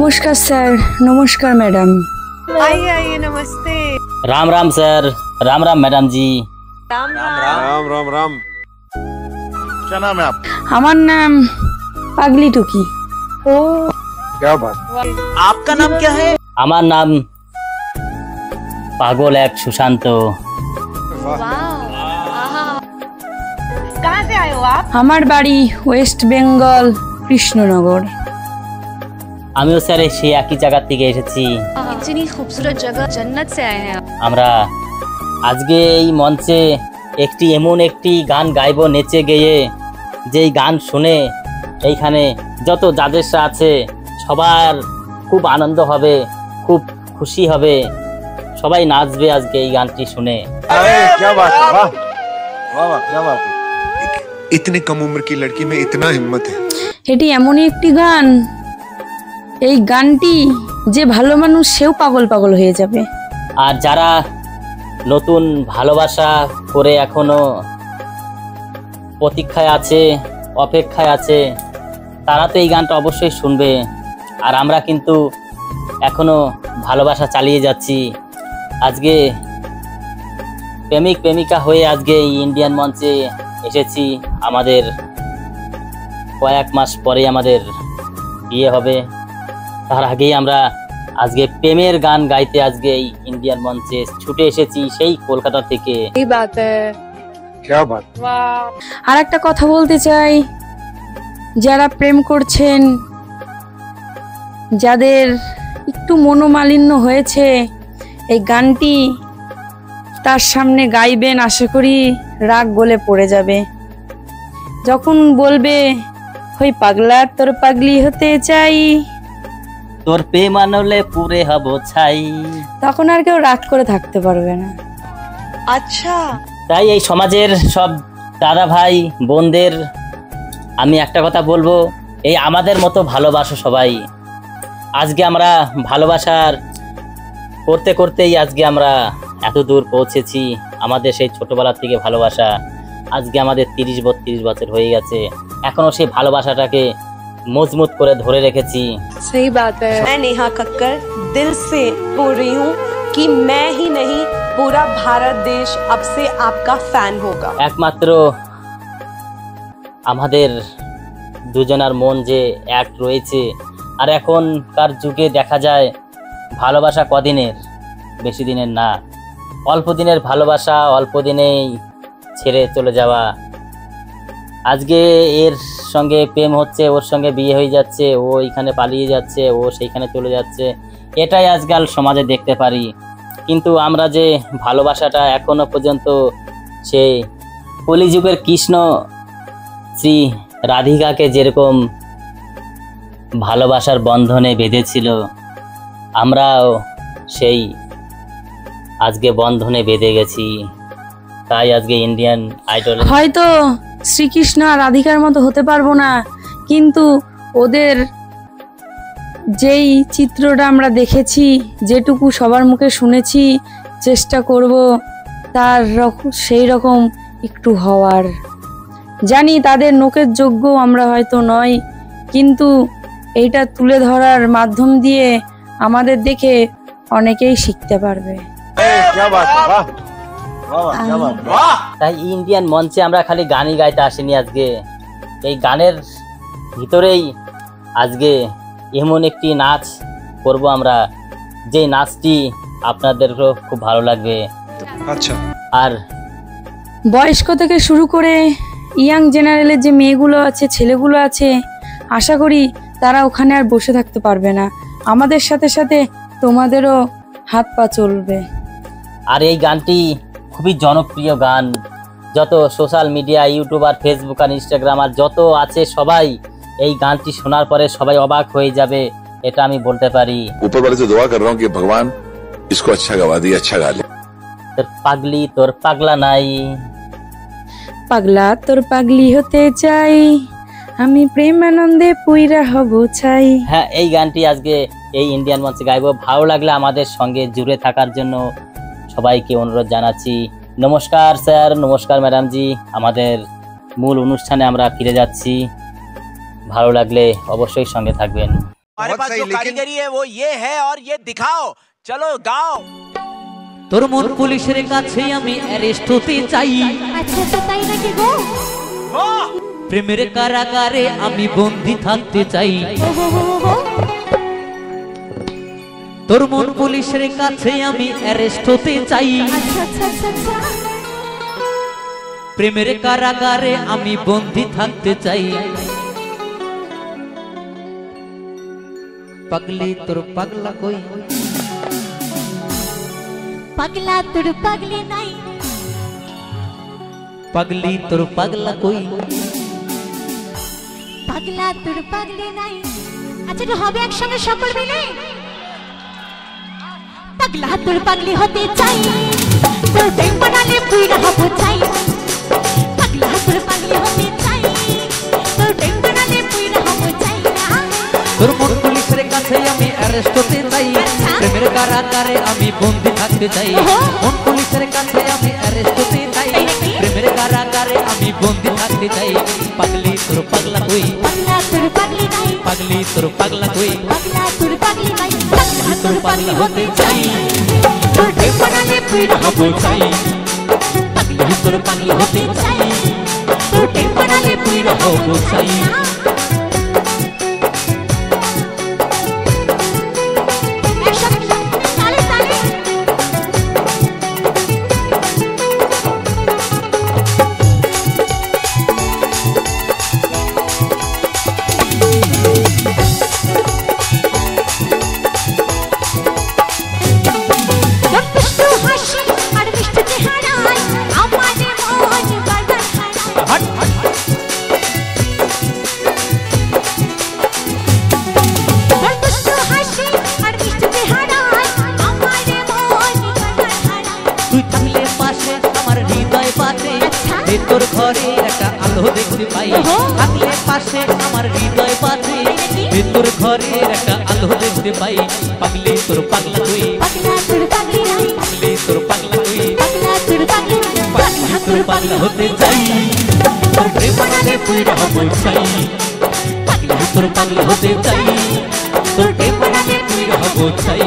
नमस्कार सर, नमस्कार मैडम। आइए आइए, नमस्ते। राम राम सर, राम राम मैडम जी। राम राम। राम राम राम। क्या नाम है आप? हमार नाम पागली टुकी। ओ, क्या बात। आपका नाम क्या है? আমার নাম পাগল এক সুশান্ত। कहाँ से आए हो आप? हमार बाड़ी ওয়েস্ট বেঙ্গল কৃষ্ণনগর। আমিও স্যার সেই একই জায়গা থেকে এসেছি। इतनी खूबसूरत जगह जन्नत से आए हैं। আমরা আজকে এই মঞ্চে এমন একটি গান গাইবো নেচে গেয়ে, যেই গান শুনে এইখানে যত যাদেররা আছে সবার খুব আনন্দ হবে, খুব খুশি হবে, সবাই নাচবে আজকে এই গানটি শুনে। अरे क्या बात है, वाह वाह वाह, क्या बात है। इतनी कम उम्र की लड़की में इतना हिम्मत है। এটি এমনই একটি গান, এই গানটি যে ভালো মানুষ সেও পাগল পাগল হয়ে যাবে। আর যারা নতুন ভালোবাসা করে এখনো প্রতীক্ষায় আছে, অপেক্ষায় আছে, তারা তো এই গানটা অবশ্যই শুনবে। আর আমরা কিন্তু এখনো ভালোবাসা চালিয়ে যাচ্ছি। আজকে প্রেমিক প্রেমিকা হয়ে আজকে এই ইন্ডিয়ান মঞ্চে এসেছি। আমাদের কয়েক মাস পরে আমাদের বিয়ে হবে, তার আগেই আমরা আজকে প্রেমের গান গাইতে আজকে এই ইন্ডিয়ান মঞ্চে ছুটে এসেছি সেই কলকাতা থেকে। सही बात है। क्या बात। वाह। আর একটা কথা বলতে চাই, যারা প্রেম করছেন, যাদের একটু মনোমালিন্য হয়েছে, এই গানটি তার সামনে গাইবেন, আশা করি রাগ গলে পড়ে যাবে। যখন বলবে হই পাগলা তোর পাগলি হতে চাই, তোর প্রেম আনলে পুরে হব ছাই, তখন আর কেউ রাগ করে থাকতে পারবে না। अच्छा। তাই এই সমাজের সব দাদা ভাই বোনদের আমি একটা কথা বলবো, এই আমাদের মতো ভালোবাসো সবাই। আজকে আমরা ভালোবাসার করতে করতেই আজকে আমরা এত দূর পৌঁছেছি। আমাদের সেই ছোটবেলা থেকে ভালোবাসা আজকে আমাদের 30-32 বছর হয়ে গেছে, এখনো সেই ভালোবাসাটাকে মজবুত করে ধরে রেখেছি। सही बात है। मैं नेहा कक्कर दिल से बोल रही हूँ कि मैं ही नहीं, पूरा भारत देश अब से आपका फैन होगा। একমাত্র আমাদের দুজনার মন যে এক রয়েছে। আর এখনকার যুগে দেখা যায় ভালোবাসা কদিনের, বেশি দিনের না, অল্প দিনের ভালোবাসা, অল্প দিনেই ছেড়ে চলে যাওয়া। আজকে এর সঙ্গে প্রেম হচ্ছে, ওর সঙ্গে বিয়ে হয়ে যাচ্ছে, ও এইখানে পালিয়ে যাচ্ছে, ও সেইখানে চলে যাচ্ছে, এটাই আজকাল সমাজে দেখতে পারি। কিন্তু আমরা যে ভালোবাসাটা এখনো পর্যন্ত সেই কলিযুগের কৃষ্ণ শ্রী রাধিকাকে যেরকম ভালোবাসার বন্ধনে বেঁধেছিল, আমরাও সেই আজকে বন্ধনে বেঁধে গেছি। তাই আজকে ইন্ডিয়ান আইডল হয়তো শ্রীকৃষ্ণ আর রাধিকার মতো হতে পারবো না, কিন্তু ওদের যেই চিত্রটা আমরা দেখেছি, যেটুকু সবার মুখে শুনেছি, চেষ্টা করব তার সেই রকম একটু হওয়ার। জানি তাদের নোকের যোগ্য আমরা হয়তো নয়, কিন্তু এইটা তুলে ধরার মাধ্যম দিয়ে আমাদের দেখে অনেকেই শিখতে পারবে। क्या बात है, वाह वाह वाह, क्या बात है। তাই ইন্ডিয়ান মঞ্চে আমরা খালি গানই গাইতে আসিনি। আজকে এই গানের ভিতরেই আজকে এমন একটি নাচ করব আমরা, যে নাচটি আপনাদেরও খুব ভালো লাগবে। अच्छा। আর বয়স্ক থেকে শুরু করে ইয়াং জেনারেলের যে মেয়েগুলো আছে, ছেলেগুলো আছে, আশা করি তারা ওখানে আর বসে থাকতে পারবে না। আমাদের সাথে সাথে তোমাদেরও হাত পা চলবে। আর এই গানটি খুবই জনপ্রিয় গান। যত সোশ্যাল মিডিয়া, ইউটিউব আর ফেসবুক আর ইনস্টাগ্রাম আর যত আছে, সবাই এই গানটি শোনার পরে সবাই অবাক হয়ে যাবে, এটা আমি বলতে পারি। ऊपर वाले से दुआ कर रहा हूँ कि भगवान इसको अच्छा गवा दिए, अच्छा गा ले। তোর পাগলি তোর পাগলা নাই, পাগলা তোর পাগলি হতে চাই, আমি প্রেমানন্দে পুইরা হব ছাই। হ্যাঁ, এই গানটি আজকে এই ইন্ডিয়ান মঞ্চে গাইবো। ভালো লাগলে আমাদের সঙ্গে জুড়ে থাকার জন্য সবাইকে অনুরোধ জানাচ্ছি। নমস্কার স্যার, নমস্কার ম্যাডাম জি। আমাদের মূল অনুষ্ঠানে আমরা ফিরে যাচ্ছি। ভালো লাগলে অবশ্যই সঙ্গে থাকবেন। हमारे पास जो कारीगरी है वो ये है और ये दिखाओ, चलो गाओ। তোর মন পুলিশের কাছে আমি অ্যারেস্ট হতে চাই। আচ্ছা আচ্ছা তাই নাকি গো? প্রেমের কারাগারে আমি বন্দী থাকতে চাই। তোর মন পুলিশের কাছে আমি অ্যারেস্ট হতে চাই। আচ্ছা আচ্ছা আচ্ছা প্রেমের কারাগারে আমি বন্দী থাকতে চাই। পাগলি তোর পাগলা কই, পাগলা তোর পাগলি নাই, পাগলি তোর পাগলা কই, পাগলা তোর পাগলি নাই। আচ্ছা এটা হবে একসঙ্গে সকল মিলে। পাগলা তোর পাগলি হতে চাই, তোর প্রেম বানালে পুইরা হবো চাই। পাগলা তোর পাগলি হতে চাই, তোর প্রেম বানালে পুইরা হবো চাই। তোর মন পুলিশের কাছে আমি অ্যারেস্ট হতে চাই। প্রেমের কারাগারে আমি বন্দী থাকতে চাই। মন পুলিশের কাছে আমি অ্যারেস্ট হতে চাই। প্রেমের কারাগারে আমি বন্দী থাকতে চাই। পাগলি তোর পাগলা কই, পাগলা তোর পাগলি নাই, পাগলি তোর পাগলা কই, পাগলা তোর পাগলি নাই। পাগলা তোর পাগলা হতে চাই, তোর প্রেম বানালে পুইরা হবো চাই। পাগলি তোর পাগলা হতে চাই, তোর প্রেম বানালে পুইরা হবো চাই। তোর ঘরে একটা আলো দেখতে পাই। থাকলে পাশে আমার হৃদয় পাশে, তোর ঘরে একটা আলো দেখতে পাই। পাগলি তোর পাগলা কই, পাগলা তোর পাগলি নাই, পাগলি তোর পাগলা কই, পাগলা তোর পাগলি নাই। পাগলি তোর পাগলা হতে চাই, তোর প্রেম বানালে পুইরা হবো চাই। পাগলি তোর পাগলা হতে চাই, তোর প্রেম বানালে পুইরা হবো চাই।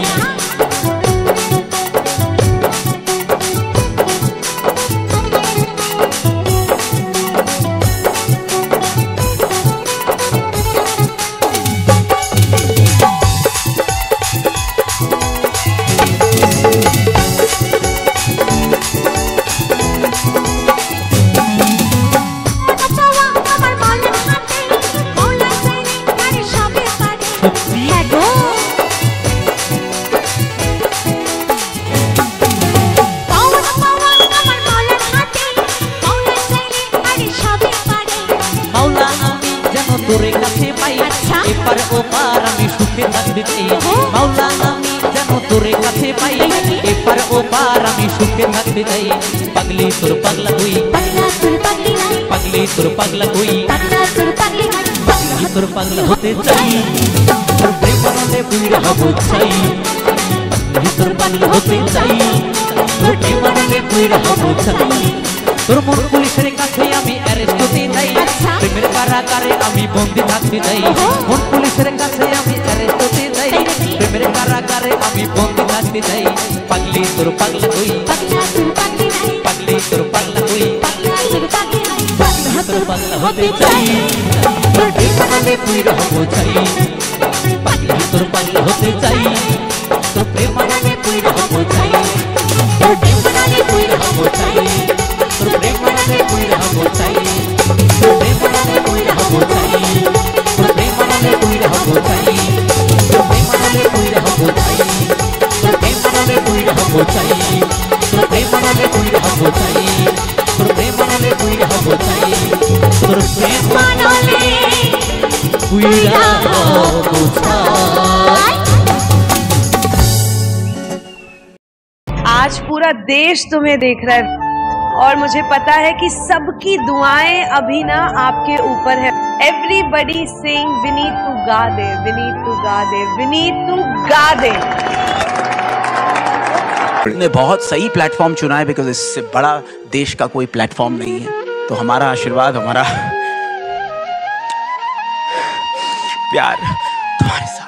তোরে কাছে পাই, এপার ওপার আমি সুখে থাকতে চাই। মাওলা আমি যেন তোরে কাছে পাই, এপার ওপার আমি সুখে থাকতে চাই। পাগলি তোর পাগলা কই, পাগলা তোর পাগলি নাই, পাগলি তোর পাগলা কই, পাগলা তোর পাগলি নাই। পাগলি তোর পাগলা হতে চাই, তোর প্রেম বানালে পুইরা হবো চাই। পাগলি তোর পাগলা হতে চাই, তোর প্রেম বানালে পুইরা হবো চাই। তোর মন পুলিশের কাছে আমি অ্যারেস্ট হতে চাই। প্রেমের কারাগারে আমি বন্দী থাকতে চাই। মন পুলিশের কাছে আমি অ্যারেস্ট হতে চাই। প্রেমের কারাগারে আমি বন্দী থাকতে চাই। পাগলি তোর পাগলা কই, পাগলা তোর পাগলি নাই, পাগলি তোর পাগলা কই, পাগলা তোর পাগলি নাই। পাগলি তোর পাগলা হতে চাই, তোর প্রেম বানালে পুইরা হবো চাই। পাগলি তোর পাগলা হতে চাই, তোর প্রেম বানালে পুইরা হবো চাই। তোর প্রেম বানালে পুইরা হবো চাই, তোর প্রেম বানালে পুইরা হবো চাই। তোর প্রেম বানালে পুইরা হবো চাই, তোর প্রেম বানালে পুইরা হবো চাই। তোর প্রেম বানালে পুইরা হবো চাই, তোর প্রেম বানালে পুইরা হবো চাই। তোর প্রেম বানালে পুইরা হবো চাই, তোর প্রেম বানালে পুইরা হবো চাই। তোর প্রেম বানালে পুইরা হবো চাই। आज पूरा देश तुम्हें देख रहा है और मुझे पता है कि सबकी दुआएं अभी ना आपके ऊपर है। एवरीबडी सिंग विनीत तू गा दे, विनीत तू गा दे, विनीत तू गा दे। ने बहुत सही प्लेटफॉर्म चुना है, बिकॉज इससे बड़ा देश का कोई प्लेटफॉर्म नहीं है। तो हमारा आशीर्वाद, हमारा प्यार तुम्हारे साथ।